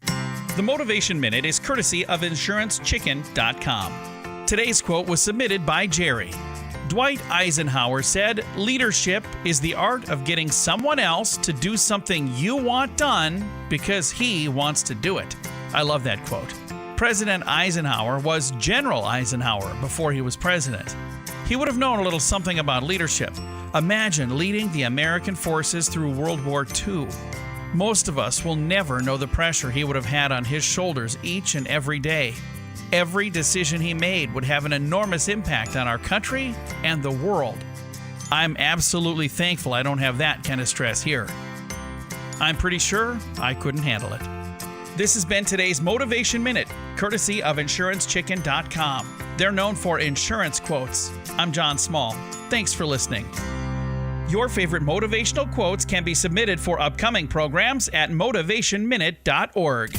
The Motivation Minute is courtesy of InsuranceChicken.com. Today's quote was submitted by Jerry. Dwight Eisenhower said, "Leadership is the art of getting someone else to do something you want done because he wants to do it." I love that quote. President Eisenhower was General Eisenhower before he was president. He would have known a little something about leadership. Imagine leading the American forces through World War II. Most of us will never know the pressure he would have had on his shoulders each and every day. Every decision he made would have an enormous impact on our country and the world. I'm absolutely thankful I don't have that kind of stress here. I'm pretty sure I couldn't handle it. This has been today's Motivation Minute, courtesy of InsuranceChicken.com. They're known for insurance quotes. I'm John Small. Thanks for listening. Your favorite motivational quotes can be submitted for upcoming programs at motivationminute.org.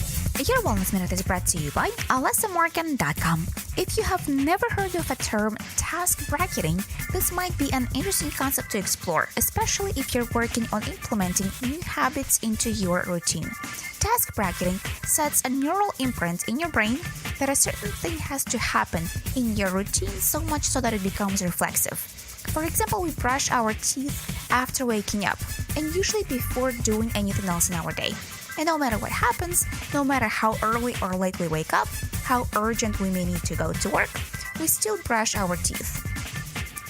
Your Wellness Minute is brought to you by AlessaMorgan.com. If you have never heard of a term, task bracketing, this might be an interesting concept to explore, especially if you're working on implementing new habits into your routine. Task bracketing sets a neural imprint in your brain that a certain thing has to happen in your routine so much so that it becomes reflexive. For example, we brush our teeth after waking up, and usually before doing anything else in our day. And no matter what happens, no matter how early or late we wake up, how urgent we may need to go to work, we still brush our teeth.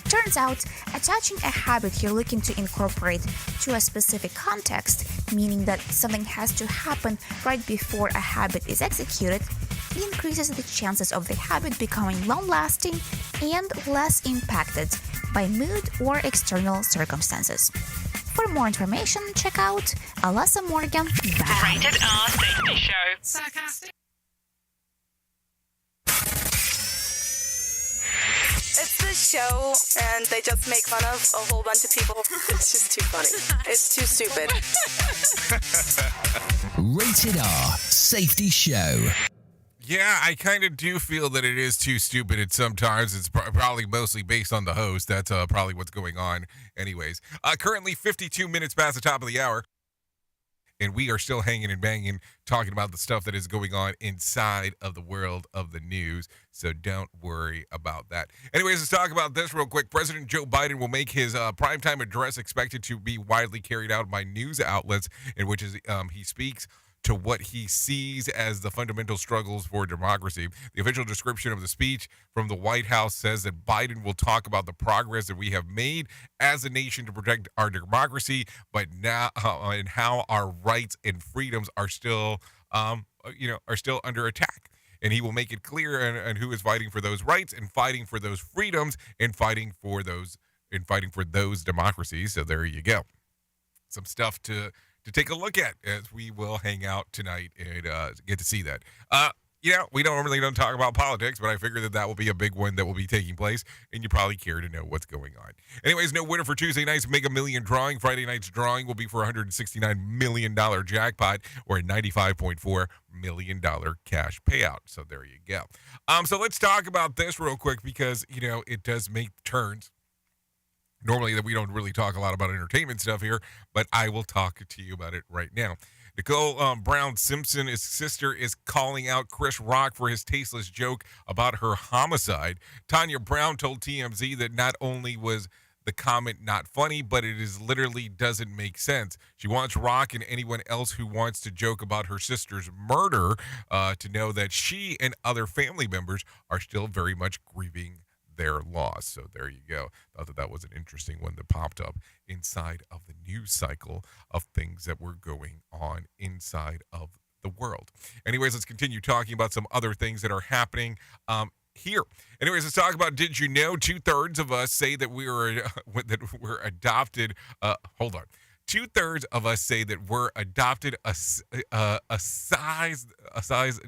Turns out, attaching a habit you're looking to incorporate to a specific context, meaning that something has to happen right before a habit is executed, increases the chances of the habit becoming long-lasting and less impacted by mood or external circumstances. For more information, check out AlessaMorgan.com. Rated R Safety Show. Sarcastic. It's this show, and they just make fun of a whole bunch of people. It's just too funny. It's too stupid. Rated R Safety Show. Yeah, I kind of do feel that it is too stupid at sometimes. It's probably mostly based on the host. That's probably what's going on anyways. Currently 52 minutes past the top of the hour, and we are still hanging and banging, talking about the stuff that is going on inside of the world of the news, so don't worry about that. Anyways, let's talk about this real quick. President Joe Biden will make his primetime address expected to be widely carried out by news outlets in which he speaks to what he sees as the fundamental struggles for democracy. The official description of the speech from the White House says that Biden will talk about the progress that we have made as a nation to protect our democracy, but now and how our rights and freedoms are still, under attack. And he will make it clear and who is fighting for those rights and fighting for those freedoms and fighting for those democracies. So there you go. Some stuff to take a look at as we will hang out tonight and get to see that. We don't talk about politics, but I figure that will be a big one that will be taking place, and you probably care to know what's going on. Anyways, no winner for Tuesday night's Mega Million drawing. Friday night's drawing will be for a $169 million jackpot or a $95.4 million cash payout. So there you go. So let's talk about this real quick because, it does make turns. Normally that we don't really talk a lot about entertainment stuff here, but I will talk to you about it right now. Nicole Brown Simpson's sister is calling out Chris Rock for his tasteless joke about her homicide. Tanya Brown told TMZ that not only was the comment not funny, but it is literally doesn't make sense. She wants Rock and anyone else who wants to joke about her sister's murder to know that she and other family members are still very much grieving their loss. So there you go. Thought that was an interesting one that popped up inside of the news cycle of things that were going on inside of the world. Anyways, let's continue talking about some other things that are happening here. Anyways, let's talk about, did you know 2/3 of us say that we're adopted? Hold on. 2/3 of us say that we're adopted a size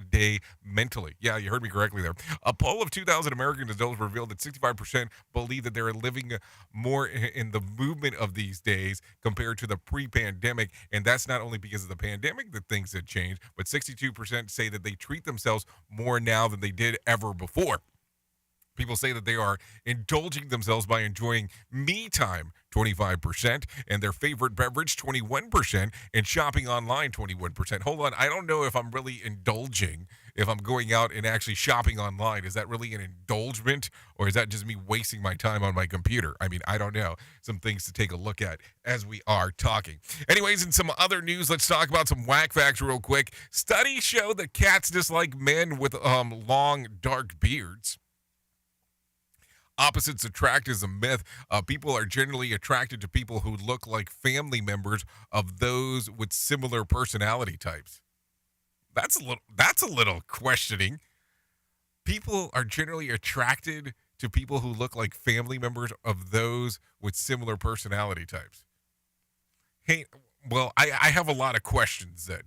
day mentally. Yeah, you heard me correctly there. A poll of 2,000 American adults revealed that 65% believe that they're living more in the movement of these days compared to the pre-pandemic. And that's not only because of the pandemic that things had changed, but 62% say that they treat themselves more now than they did ever before. People say that they are indulging themselves by enjoying me time, 25%, and their favorite beverage, 21%, and shopping online, 21%. Hold on, I don't know if I'm really indulging if I'm going out and actually shopping online. Is that really an indulgence, or is that just me wasting my time on my computer? I mean, I don't know. Some things to take a look at as we are talking. Anyways, in some other news, let's talk about some whack facts real quick. Studies show that cats dislike men with long, dark beards. Opposites attract is a myth. People are generally attracted to people who look like family members of those with similar personality types. That's a little questioning. People are generally attracted to people who look like family members of those with similar personality types. Hey, well, I have a lot of questions then.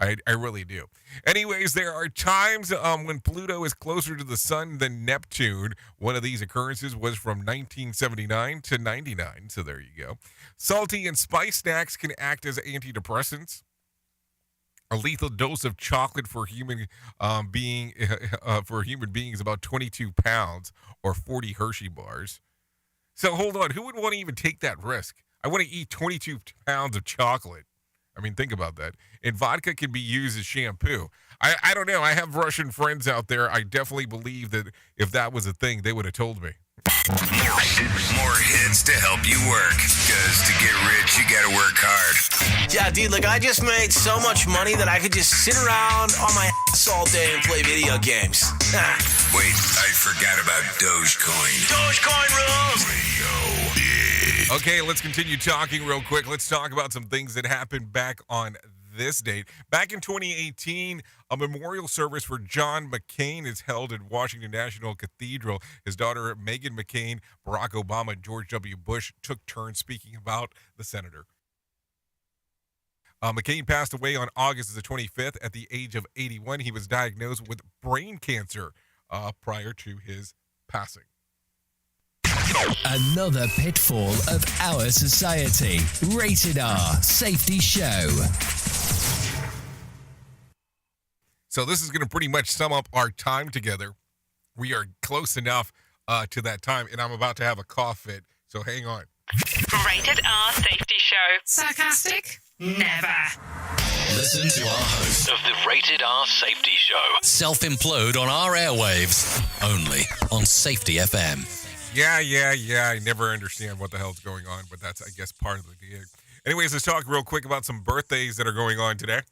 I really do. Anyways, there are times when Pluto is closer to the sun than Neptune. One of these occurrences was from 1979 to 99. So there you go. Salty and spice snacks can act as antidepressants. A lethal dose of chocolate for human beings is about 22 pounds or 40 Hershey bars. So hold on, who would want to even take that risk? I want to eat 22 pounds of chocolate. I mean, think about that. And vodka can be used as shampoo. I don't know. I have Russian friends out there. I definitely believe that if that was a thing, they would have told me. More hits to help you work. Because to get rich, you gotta work hard. Yeah, dude, like I just made so much money that I could just sit around on my ass all day and play video games. Wait, I forgot about Dogecoin. Dogecoin rules! Okay, let's continue talking real quick. Let's talk about some things that happened back on this date. Back in 2018, a memorial service for John McCain is held at Washington National Cathedral. His daughter, Meghan McCain, Barack Obama, and George W. Bush took turns speaking about the senator. McCain passed away on August the 25th at the age of 81. He was diagnosed with brain cancer prior to his passing. Another pitfall of our society. Rated R Safety Show. So this is going to pretty much sum up our time together. We are close enough to that time, and I'm about to have a cough fit, so hang on. Rated R Safety Show. Sarcastic? Never. Listen to our host of the Rated R Safety Show. Self-implode on our airwaves. Only on Safety FM. Yeah. I never understand what the hell's going on, but that's, I guess, part of the gig. Anyways, let's talk real quick about some birthdays that are going on today.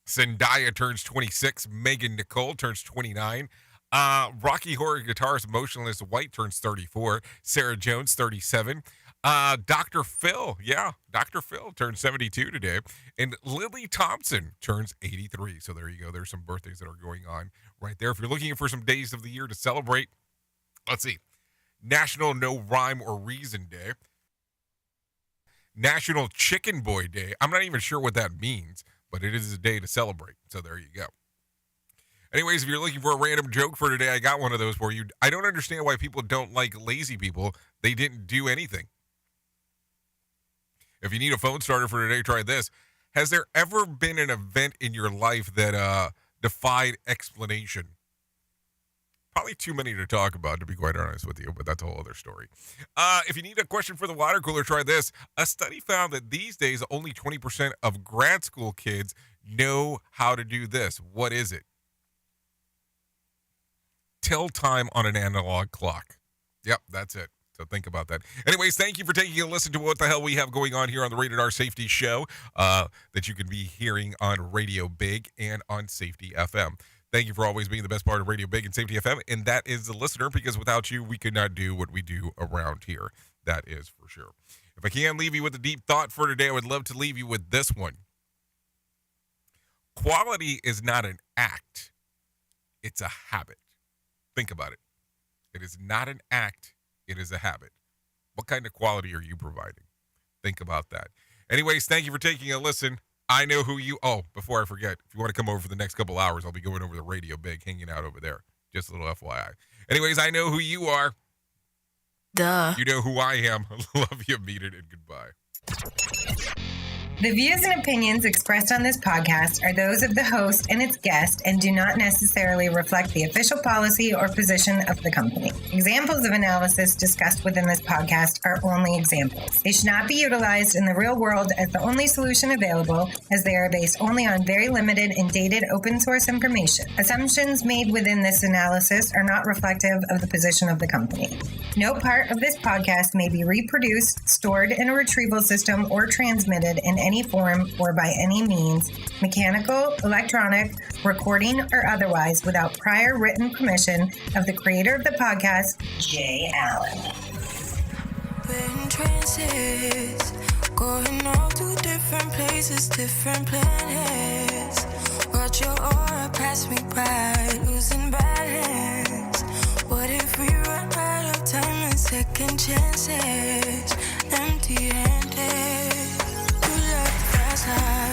Zendaya turns 26. Megan Nicole turns 29. Rocky Horror guitarist Motionless White turns 34. Sarah Jones, 37. Dr. Phil, Dr. Phil turns 72 today. And Lily Thompson turns 83. So there you go. There's some birthdays that are going on right there. If you're looking for some days of the year to celebrate, let's see. National No Rhyme or Reason Day. National Chicken Boy Day. I'm not even sure what that means, but it is a day to celebrate. So there you go. Anyways, if you're looking for a random joke for today, I got one of those for you. I don't understand why people don't like lazy people. They didn't do anything. If you need a phone starter for today, try this. Has there ever been an event in your life that defied explanation? Probably too many to talk about, to be quite honest with you, but that's a whole other story. If you need a question for the water cooler, try this. A study found that these days, only 20% of grad school kids know how to do this. What is it? Tell time on an analog clock. Yep, that's it. So think about that. Anyways, thank you for taking a listen to what the hell we have going on here on the Rated R Safety Show that you can be hearing on Radio Big and on Safety FM. Thank you for always being the best part of Radio Big and Safety FM, and that is the listener, because without you, we could not do what we do around here. That is for sure. If I can leave you with a deep thought for today, I would love to leave you with this one. Quality is not an act. It's a habit. Think about it. It is not an act. It is a habit. What kind of quality are you providing? Think about that. Anyways, thank you for taking a listen. I know who you... Oh, before I forget, if you want to come over for the next couple hours, I'll be going over the Radio Big, hanging out over there. Just a little FYI. Anyways, I know who you are. Duh. You know who I am. Love you, meet it, and goodbye. The views and opinions expressed on this podcast are those of the host and its guest and do not necessarily reflect the official policy or position of the company. Examples of analysis discussed within this podcast are only examples. They should not be utilized in the real world as the only solution available, as they are based only on very limited and dated open source information. Assumptions made within this analysis are not reflective of the position of the company. No part of this podcast may be reproduced, stored in a retrieval system, or transmitted in any form or by any means, mechanical, electronic, recording, or otherwise, without prior written permission of the creator of the podcast, Jay Allen. We're in trances, going off to different places, different planets. Watch your aura pass me by, losing balance. What if we run out of time and second chances, empty-handed? You left fast life.